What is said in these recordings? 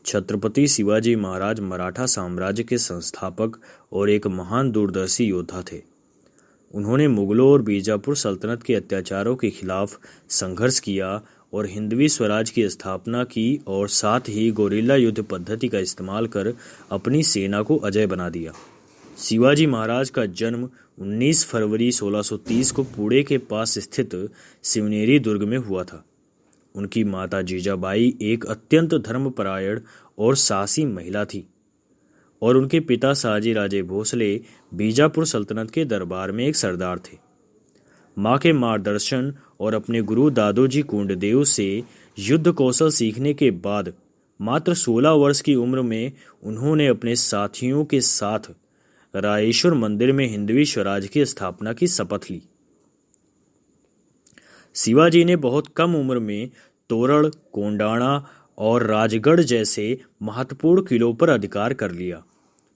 छत्रपति शिवाजी महाराज मराठा साम्राज्य के संस्थापक और एक महान दूरदर्शी योद्धा थे। उन्होंने मुगलों और बीजापुर सल्तनत के अत्याचारों के खिलाफ संघर्ष किया और हिंदवी स्वराज की स्थापना की और साथ ही गोरिल्ला युद्ध पद्धति का इस्तेमाल कर अपनी सेना को अजय बना दिया। शिवाजी महाराज का जन्म 19 फरवरी 1630 को पुणे के पास स्थित शिवनेरी दुर्ग में हुआ था। उनकी माता जीजाबाई एक अत्यंत धर्मपरायण और साहसी महिला थी और उनके पिता शाहजी राजे भोसले बीजापुर सल्तनत के दरबार में एक सरदार थे। मां के मार्गदर्शन और अपने गुरु दादोजी कोंडदेव से युद्ध कौशल सीखने के बाद मात्र 16 वर्ष की उम्र में उन्होंने अपने साथियों के साथ रायेश्वर मंदिर में हिंदवी स्वराज की स्थापना की शपथ ली। शिवाजी ने बहुत कम उम्र में तोरण, कोंडाणा और राजगढ़ जैसे महत्वपूर्ण किलों पर अधिकार कर लिया।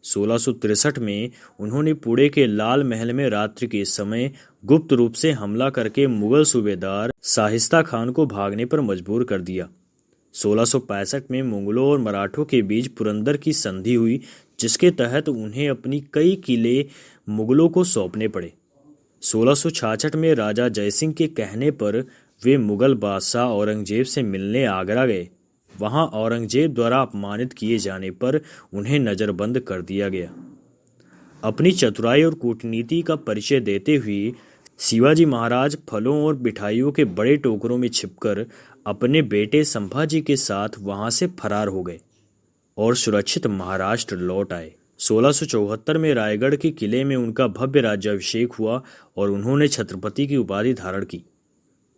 1663 में उन्होंने पुणे के लाल महल में रात्रि के समय गुप्त रूप से हमला करके मुगल सूबेदार शाहिस्ता खान को भागने पर मजबूर कर दिया। 1665 में मुगलों और मराठों के बीच पुरंदर की संधि हुई, जिसके तहत उन्हें अपनी कई किले मुगलों को सौंपने पड़े। 1666 में राजा जयसिंह के कहने पर वे मुगल बादशाह औरंगजेब से मिलने आगरा गए। वहां औरंगजेब द्वारा अपमानित किए जाने पर उन्हें नजरबंद कर दिया गया। अपनी चतुराई और कूटनीति का परिचय देते हुए शिवाजी महाराज फलों और मिठाइयों के बड़े टोकरों में छिपकर अपने बेटे संभाजी के साथ वहां से फरार हो गए और सुरक्षित महाराष्ट्र लौट आए। 1674 में रायगढ़ के किले में उनका भव्य राज्याभिषेक हुआ और उन्होंने छत्रपति की उपाधि धारण की।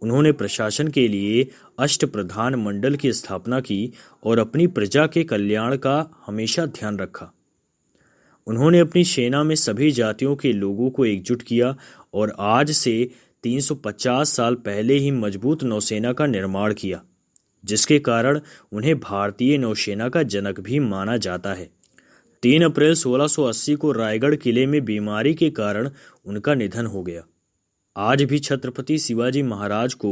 उन्होंने प्रशासन के लिए अष्टप्रधान मंडल की स्थापना की और अपनी प्रजा के कल्याण का हमेशा ध्यान रखा। उन्होंने अपनी सेना में सभी जातियों के लोगों को एकजुट किया और आज से 350 साल पहले ही मजबूत नौसेना का निर्माण किया, जिसके कारण उन्हें भारतीय नौसेना का जनक भी माना जाता है। 3 अप्रैल 1680 को रायगढ़ किले में बीमारी के कारण उनका निधन हो गया। आज भी छत्रपति शिवाजी महाराज को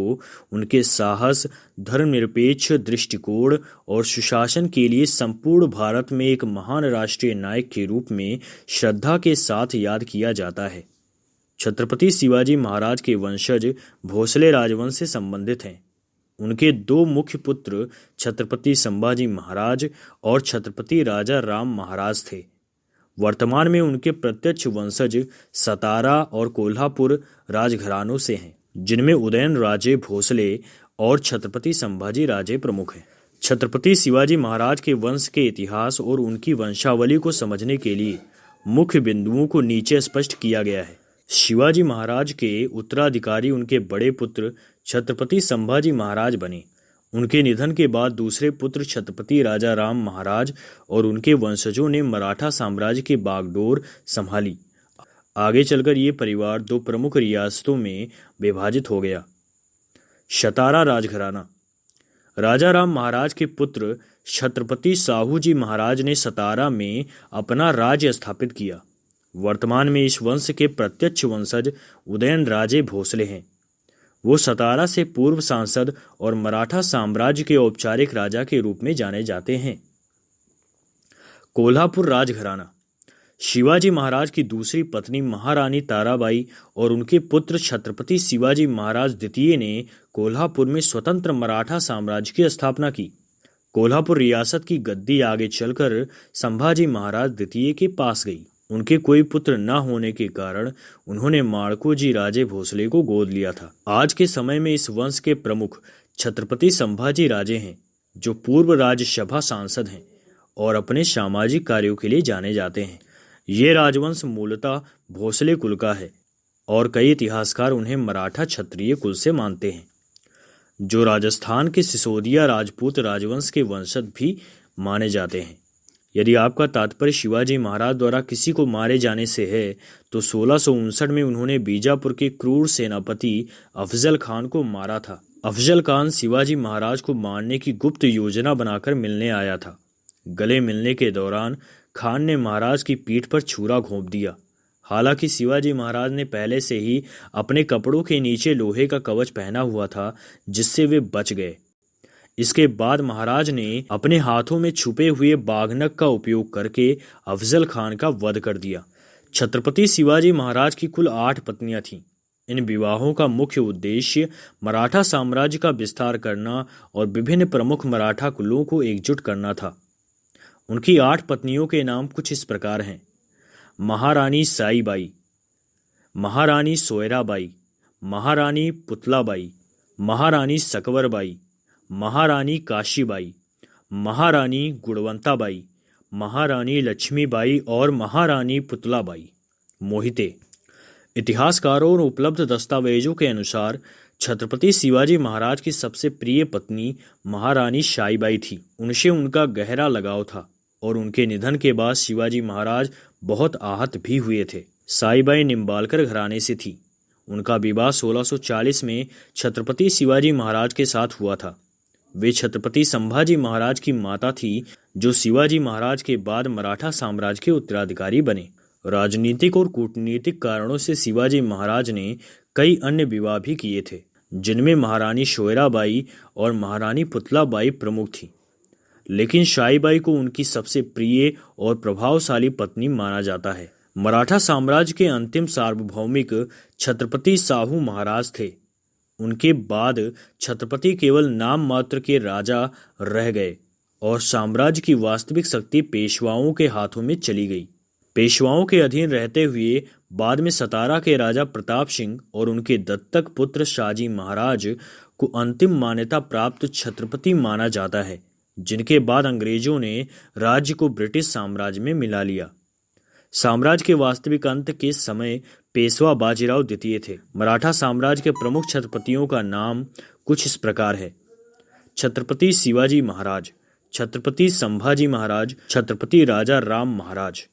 उनके साहस, धर्मनिरपेक्ष दृष्टिकोण और सुशासन के लिए संपूर्ण भारत में एक महान राष्ट्रीय नायक के रूप में श्रद्धा के साथ याद किया जाता है। छत्रपति शिवाजी महाराज के वंशज भोसले राजवंश से संबंधित हैं। उनके 2 मुख्य पुत्र छत्रपति संभाजी महाराज और छत्रपति राजा राम महाराज थे। वर्तमान में उनके प्रत्यक्ष वंशज सतारा और कोल्हापुर राजघरानों से हैं, जिनमें उदयन राजे भोसले और छत्रपति संभाजी राजे प्रमुख हैं। छत्रपति शिवाजी महाराज के वंश के इतिहास और उनकी वंशावली को समझने के लिए मुख्य बिंदुओं को नीचे स्पष्ट किया गया है। शिवाजी महाराज के उत्तराधिकारी उनके बड़े पुत्र छत्रपति संभाजी महाराज बने। उनके निधन के बाद दूसरे पुत्र छत्रपति राजा राम महाराज और उनके वंशजों ने मराठा साम्राज्य की बागडोर संभाली। आगे चलकर ये परिवार 2 प्रमुख रियासतों में विभाजित हो गया। सतारा राजघराना। राजा राम महाराज के पुत्र छत्रपति साहू जी महाराज ने सतारा में अपना राज्य स्थापित किया। वर्तमान में इस वंश के प्रत्यक्ष वंशज उदयन राजे भोसले हैं। वो सतारा से पूर्व सांसद और मराठा साम्राज्य के औपचारिक राजा के रूप में जाने जाते हैं। कोल्हापुर राजघराना। शिवाजी महाराज की दूसरी पत्नी महारानी ताराबाई और उनके पुत्र छत्रपति शिवाजी महाराज द्वितीय ने कोल्हापुर में स्वतंत्र मराठा साम्राज्य की स्थापना की। कोल्हापुर रियासत की गद्दी आगे चलकर संभाजी महाराज द्वितीय के पास गई। उनके कोई पुत्र न होने के कारण उन्होंने माड़कोजी राजे भोसले को गोद लिया था। आज के समय में इस वंश के प्रमुख छत्रपति संभाजी राजे हैं, जो पूर्व राज्यसभा सांसद हैं और अपने सामाजिक कार्यों के लिए जाने जाते हैं। ये राजवंश मूलतः भोसले कुल का है और कई इतिहासकार उन्हें मराठा क्षत्रिय कुल से मानते हैं, जो राजस्थान के सिसोदिया राजपूत राजवंश के वंशज भी माने जाते हैं। यदि आपका तात्पर्य शिवाजी महाराज द्वारा किसी को मारे जाने से है, तो 1659 में उन्होंने बीजापुर के क्रूर सेनापति अफजल खान को मारा था। अफजल खान शिवाजी महाराज को मारने की गुप्त योजना बनाकर मिलने आया था। गले मिलने के दौरान खान ने महाराज की पीठ पर छुरा घोंप दिया। हालांकि शिवाजी महाराज ने पहले से ही अपने कपड़ों के नीचे लोहे का कवच पहना हुआ था, जिससे वे बच गए। इसके बाद महाराज ने अपने हाथों में छुपे हुए बाघनक का उपयोग करके अफजल खान का वध कर दिया। छत्रपति शिवाजी महाराज की कुल 8 पत्नियां थीं। इन विवाहों का मुख्य उद्देश्य मराठा साम्राज्य का विस्तार करना और विभिन्न प्रमुख मराठा कुलों को एकजुट करना था। उनकी 8 पत्नियों के नाम कुछ इस प्रकार हैं: महारानी साईबाई, महारानी सोयराबाई, महारानी पुतलाबाई, महारानी सकवरबाई, महारानी काशीबाई, महारानी गुणवंताबाई, महारानी लक्ष्मीबाई और महारानी पुतलाबाई। मोहिते। इतिहासकारों और उपलब्ध दस्तावेजों के अनुसार छत्रपति शिवाजी महाराज की सबसे प्रिय पत्नी महारानी साईबाई थी। उनसे उनका गहरा लगाव था और उनके निधन के बाद शिवाजी महाराज बहुत आहत भी हुए थे। साईबाई निम्बालकर घराने से थी। उनका विवाह 1640 में छत्रपति शिवाजी महाराज के साथ हुआ था। वे छत्रपति संभाजी महाराज की माता थी, जो शिवाजी महाराज के बाद मराठा साम्राज्य के उत्तराधिकारी बने। राजनीतिक और कूटनीतिक कारणों से शिवाजी महाराज ने कई अन्य विवाह भी किए थे, जिनमें महारानी सोयराबाई और महारानी पुतलाबाई प्रमुख थीं। लेकिन साईबाई को उनकी सबसे प्रिय और प्रभावशाली पत्नी माना जाता है। मराठा साम्राज्य के अंतिम सार्वभौमिक छत्रपति साहू महाराज थे। उनके बाद छत्रपति केवल नाम मात्र के राजा रह गए और साम्राज्य की वास्तविक शक्ति पेशवाओं के हाथों में चली गई। पेशवाओं के अधीन रहते हुए बाद में सतारा के राजा प्रताप सिंह और उनके दत्तक पुत्र शाहजी महाराज को अंतिम मान्यता प्राप्त छत्रपति माना जाता है, जिनके बाद अंग्रेजों ने राज्य को ब्रिटिश साम्राज्य में मिला लिया। साम्राज्य के वास्तविक अंत के समय पेशवा बाजीराव द्वितीय थे। मराठा साम्राज्य के प्रमुख छत्रपतियों का नाम कुछ इस प्रकार है: छत्रपति शिवाजी महाराज, छत्रपति संभाजी महाराज, छत्रपति राजा राम महाराज।